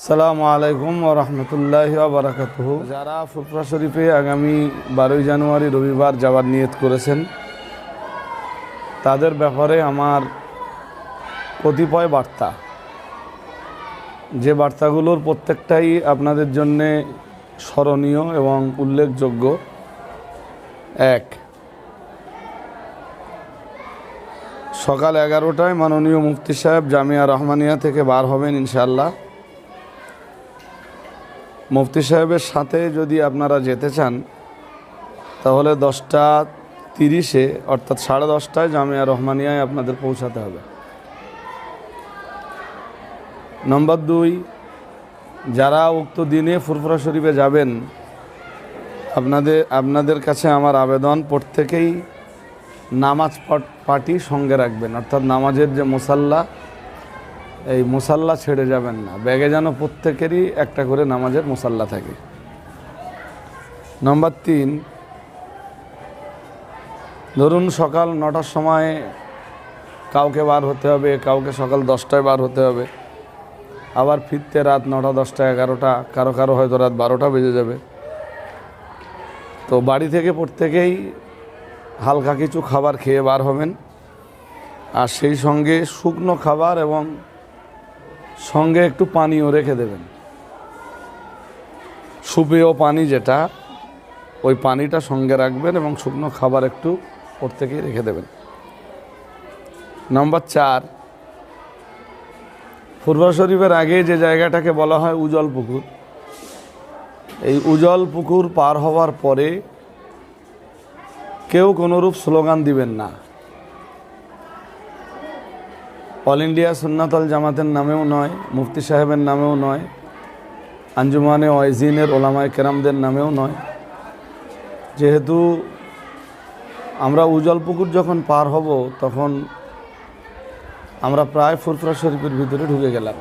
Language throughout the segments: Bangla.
আসসালামু আলাইকুম ওয়া রাহমাতুল্লাহি ওয়া বারাকাতুহু। যারা ফুরফুরা শরীফে আগামী 12ই জানুয়ারি রবিবার যাওয়ার নিয়ত করেছেন, তাদের ব্যাপারে আমার কতিপয় বার্তা, যে বার্তাগুলোর প্রত্যেকটাই আপনাদের জন্যে স্মরণীয় এবং উল্লেখযোগ্য। এক, সকাল 11টায় মাননীয় মুফতি সাহেব জামিয়া রহমানিয়া থেকে বার হবেন ইনশাআল্লাহ। মুফতি সাহেবের সাথে যদি আপনারা যেতে চান তাহলে 10টা 30-এ অর্থাৎ 10:30টায় জামিয়া রহমানিয়ায় আপনাদের পৌঁছাতে হবে। নম্বর 2, যারা উক্ত দিনে ফুরফুরা শরীফে যাবেন, আপনাদের কাছে আমার আবেদন, প্রত্যেকেই নামাজ পাটি সঙ্গে রাখবেন। অর্থাৎ নামাজের যে মুসাল্লা, এই মুসাল্লা ছেড়ে যাবেন না। ব্যাগে যেন প্রত্যেকেরই একটা করে নামাজের মুসাল্লা থাকে। নম্বর 3, ধরুন সকাল 9টার সময় কাউকে বার হতে হবে, কাউকে সকাল 10টায় বার হতে হবে, আবার ফিরতে রাত 9টা 10টা 11টা, কারো হয়তো রাত 12টা বেজে যাবে। তো বাড়ি থেকে প্রত্যেকেই হালকা কিছু খাবার খেয়ে বার হবেন, আর সেই সঙ্গে শুকনো খাবার এবং সঙ্গে একটু পানিও রেখে দেবেন। সুপেয় পানি যেটা, ওই পানিটা সঙ্গে রাখবেন এবং শুকনো খাবার একটু প্রত্যেকেই রেখে দেবেন। নম্বর 4, ফুরফুরা শরীফের আগে যে জায়গাটাকে বলা হয় উজল পুকুর, এই উজল পুকুর পার হওয়ার পরে কেউ কোনোরূপ স্লোগান দিবেন না। অল ইন্ডিয়া সুন্নাত আল জামাতের নামেও নয়, মুফতি সাহেবের নামেও নয়, আঞ্জুমানে ওয়াইজিনের ওলামায়ে কেরামদের নামেও নয়। যেহেতু আমরা উজল পুকুর যখন পার হব, তখন আমরা প্রায় ফুরফুরা শরীফের ভিতরে ঢুকে গেলাম,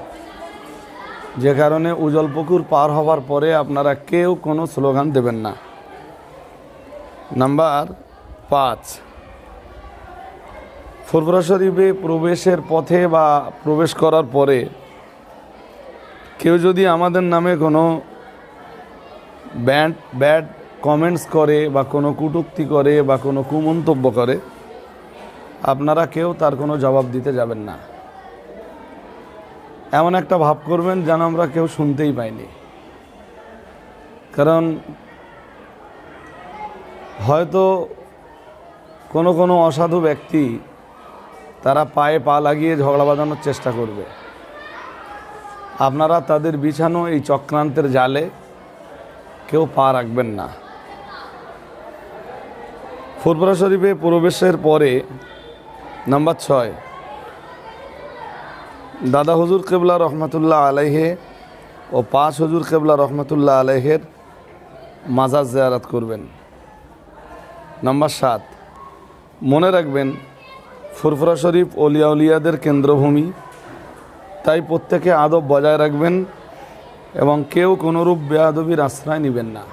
যে কারণে উজল পুকুর পার হওয়ার পরে আপনারা কেউ কোনো স্লোগান দেবেন না। নাম্বার 5, ফুরফুরা শরীফে প্রবেশের পথে বা প্রবেশ করার পরে কেউ যদি আমাদের নামে কোনো ব্যাড কমেন্টস করে বা কোনো কটূক্তি করে বা কোনো কুমন্তব্য করে, আপনারা কেউ তার কোনো জবাব দিতে যাবেন না। এমন একটা ভাব করবেন যেন আমরা কেউ শুনতেই পাইনি। কারণ হয়তো কোনো অসাধু ব্যক্তি তারা পায়ে পা লাগিয়ে ঝগড়া বাঁধানোর চেষ্টা করবে। আপনারা তাদের বিছানো এই চক্রান্তের জালে কেউ পা রাখবেন না। ফুরফুরা শরীফে প্রবেশের পরে নাম্বার 6, দাদা হুজুর কেবলা রহমতুল্লাহ আলাইহে ও 5 হুজুর কেবলা রহমতুল্লাহ আলাইহের মাজার জিয়ারত করবেন। নাম্বার 7, মনে রাখবেন ফুরফুরা শরীফ অলিয়া উলিয়াদের কেন্দ্রভূমি, তাই প্রত্যেকে আদব বজায় রাখবেন এবং কেউ কোনোরূপ বেয়াদবির আশ্রয় নেবেন না।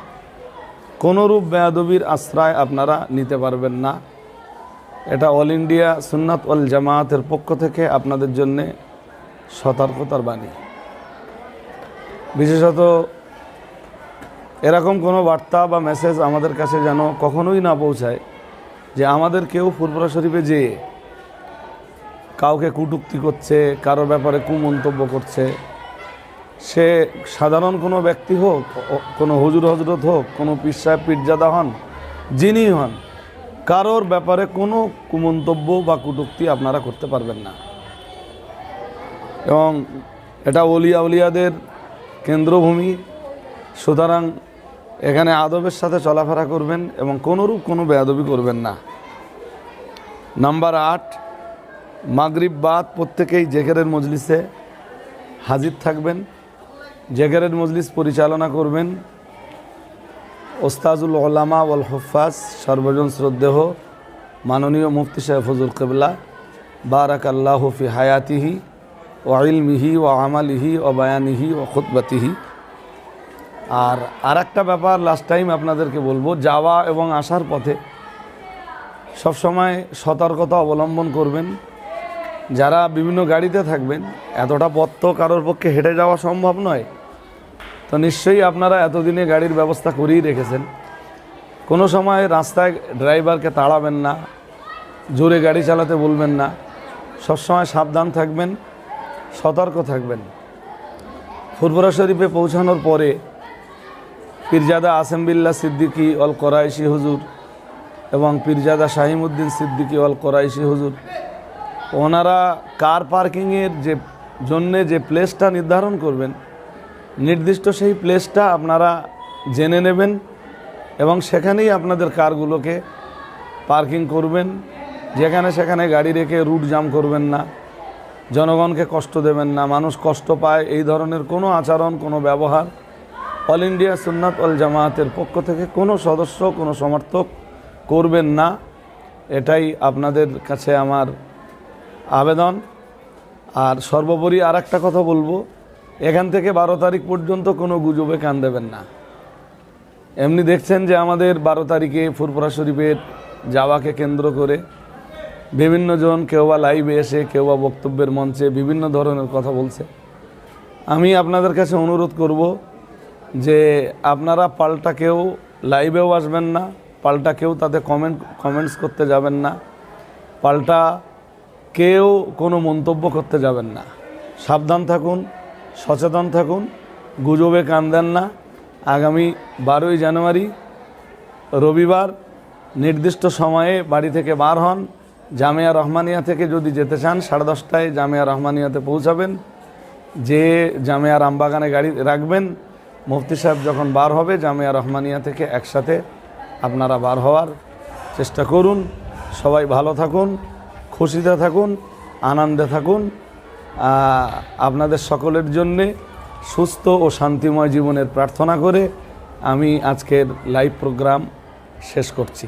কোনোরূপ বেয়াদবির আশ্রয় আপনারা নিতে পারবেন না। এটা অল ইন্ডিয়া সুন্নাত ওয়াল জামাতের পক্ষ থেকে আপনাদের জন্যে সতর্কতার বাণী। বিশেষত এরকম কোনো বার্তা বা মেসেজ আমাদের কাছে যেন কখনোই না পৌঁছায় যে আমাদের কেউ ফুরফুরা শরীফে যেয়ে কাউকে কটূক্তি করছে, কারোর ব্যাপারে কুমন্তব্য করছে। সে সাধারণ কোনো ব্যক্তি হোক, কোনো হুজুর হজরত হোক, কোনো পীর সাহেব পীরজাদা হন, যিনি হন, কারোর ব্যাপারে কোনো কুমন্তব্য বা কটূক্তি আপনারা করতে পারবেন না। এবং এটা ওলিয়া উলিয়াদের কেন্দ্রভূমি, সুতরাং এখানে আদবের সাথে চলাফেরা করবেন এবং কোনোরূপ কোনো বেয়াদবি করবেন না। নাম্বার 8, মাগরিব বাদ প্রত্যেকেই জেকেরের মজলিসে হাজির থাকবেন। জেকেরের মজলিস পরিচালনা করবেন ওস্তাজুল উলামা ওয়াল হুফাজ, সর্বজন শ্রদ্ধেয় মাননীয় মুফতি সাহেব হুজুর কেবলা বারাকাল্লাহু ফি হায়াতিহি ওয়া ইলমিহি ওয়া আমালিহি ওয়া বায়ানিহি ওয়া খুতবাতিহি। আর আরেকটা ব্যাপার লাস্ট টাইম আপনাদেরকে বলবো, যাওয়া এবং আসার পথে সবসময় সতর্কতা অবলম্বন করবেন। যারা বিভিন্ন গাড়িতে থাকবেন, এতটা পথ তো কারোর পক্ষে হেঁটে যাওয়া সম্ভব নয়। তো নিশ্চয়ই আপনারা এতদিনে গাড়ির ব্যবস্থা করেই রেখেছেন। কোনো সময় রাস্তায় ড্রাইভারকে তাড়াবেন না, জোরে গাড়ি চালাতে বলবেন না, সবসময় সাবধান থাকবেন, সতর্ক থাকবেন। ফুরফুরা শরীফে পৌঁছানোর পরে পীরজাদা আসেম বিল্লাহ সিদ্দিকী অল কোরাইশি হুজুর এবং পীরজাদা শাহিমউদ্দিন সিদ্দিকী অল কোরাইশি হুজুর, ওনারা কার পার্কিংয়ের জন্যে যে প্লেসটা নির্ধারণ করবেন, নির্দিষ্ট সেই প্লেসটা আপনারা জেনে নেবেন এবং সেখানেই আপনাদের কারগুলোকে পার্কিং করবেন। যেখানে সেখানে গাড়ি রেখে রুট জাম করবেন না, জনগণকে কষ্ট দেবেন না, মানুষ কষ্ট পায় এই ধরনের কোনো আচরণ, কোনো ব্যবহার অল ইন্ডিয়া সুন্নাত ওয়াল জামায়াতের পক্ষ থেকে কোনো সদস্য, কোনো সমর্থক করবেন না। এটাই আপনাদের কাছে আমার আবেদন। আর সর্বোপরি আর একটা কথা বলবো, এখান থেকে 12 তারিখ পর্যন্ত কোনো গুজবে কান দেবেন না। এমনি দেখছেন যে আমাদের 12 তারিখে ফুরফুরা শরীফের যাওয়াকে কেন্দ্র করে বিভিন্ন জন, কেউ বা লাইভে এসে, কেউ বা বক্তব্যের মঞ্চে বিভিন্ন ধরনের কথা বলছে। আমি আপনাদের কাছে অনুরোধ করব যে আপনারা পাল্টা কেউ লাইভেও আসবেন না, পাল্টা কেউ তাতে কমেন্টস করতে যাবেন না, পাল্টা কেউ কোনো মন্তব্য করতে যাবেন না। সাবধান থাকুন, সচেতন থাকুন, গুজবে কান দেন না। আগামী 12ই জানুয়ারি রবিবার নির্দিষ্ট সময়ে বাড়ি থেকে বার হন। জামিয়া রহমানিয়া থেকে যদি যেতে চান 10:30টায় জামিয়া রহমানিয়াতে পৌঁছাবেন, যে জামিয়া রামবাগানে গাড়ি রাখবেন। মুফতি সাহেব যখন বার হবে জামিয়া রহমানিয়া থেকে একসাথে আপনারা বার হওয়ার চেষ্টা করুন। সবাই ভালো থাকুন, খুশিতে থাকুন, আনন্দে থাকুন। আপনাদের সকলের জন্যে সুস্থ ও শান্তিময় জীবনের প্রার্থনা করে আমি আজকের লাইভ প্রোগ্রাম শেষ করছি।